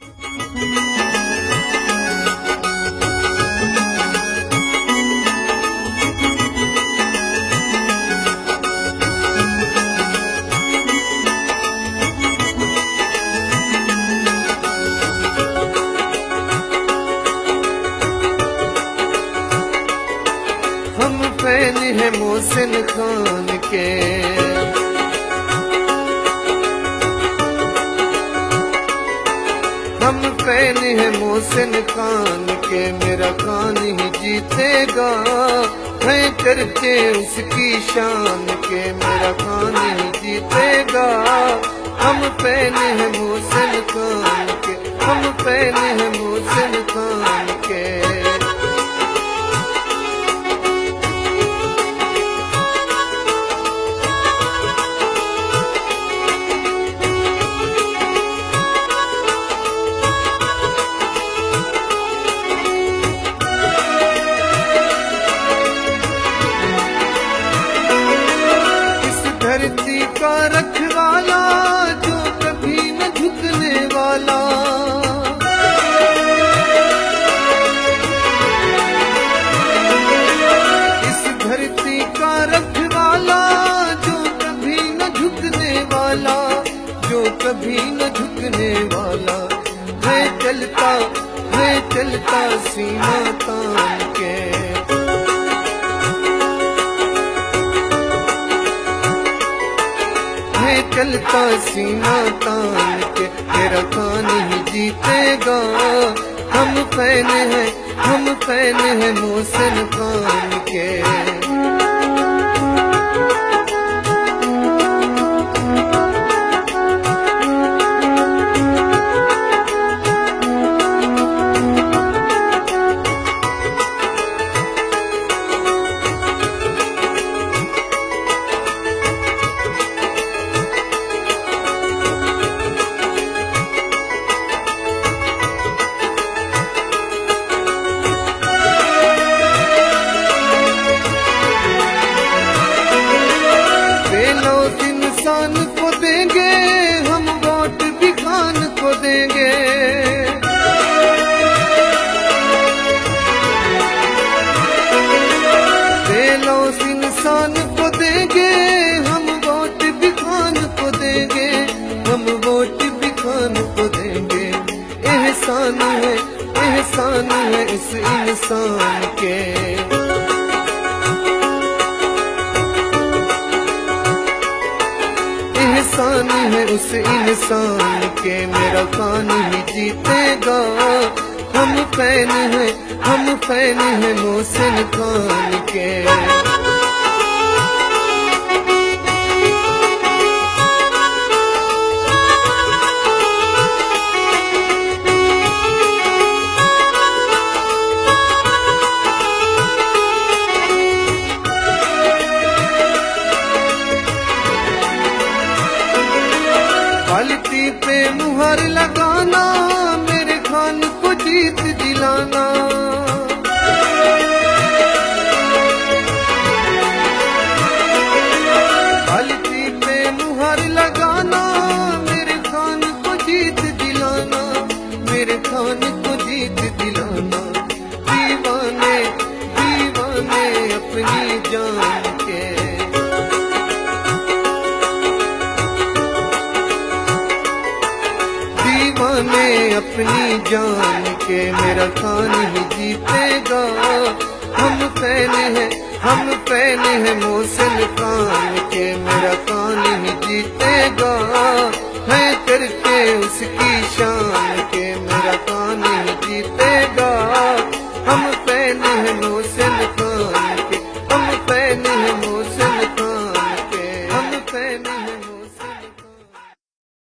हम फैन है मोहसिन खान के, हम फैन है मोहसिन खान के। मेरा खान ही जीतेगा है करके उसकी शान के। मेरा खान ही जीतेगा। हम फैन है मोहसिन खान के, हम फैन है मोहसिन खान के। धरती का रखवाला जो कभी न झुकने वाला, इस धरती का रखवाला जो कभी न झुकने वाला, जो कभी न झुकने वाला है। चलता सीना तान के। चलता सीना तान के। मेरा खान ही जीतेगा। हम फैन है मोहसिन खान के। इंसान को देंगे हम वोट भी खान को देंगे। बेलौस इंसान को देंगे हम वोट भी खान को देंगे। हम वोट भी खान को देंगे। एहसान है इस इंसान के। एहसान है उस इंसान के। मेरा खान ही जीतेगा। हम फैन है मोहसिन खान के। बाल्टी पे मुहर लगाना, मेरे खान को जीत दिलाना। बाल्टी पे मुहर लगाना, मेरे खान को जीत दिलाना। मेरे खान को जीत दिलाना। दीवाने अपनी जान के। अपनी जान के। मेरा खान ही जीतेगा। हम फैन है मोहसिन खान के। मेरा खान ही जीतेगा है करके उसकी शान के। मेरा खान ही जीतेगा। हम फैन है मोहसिन खान के।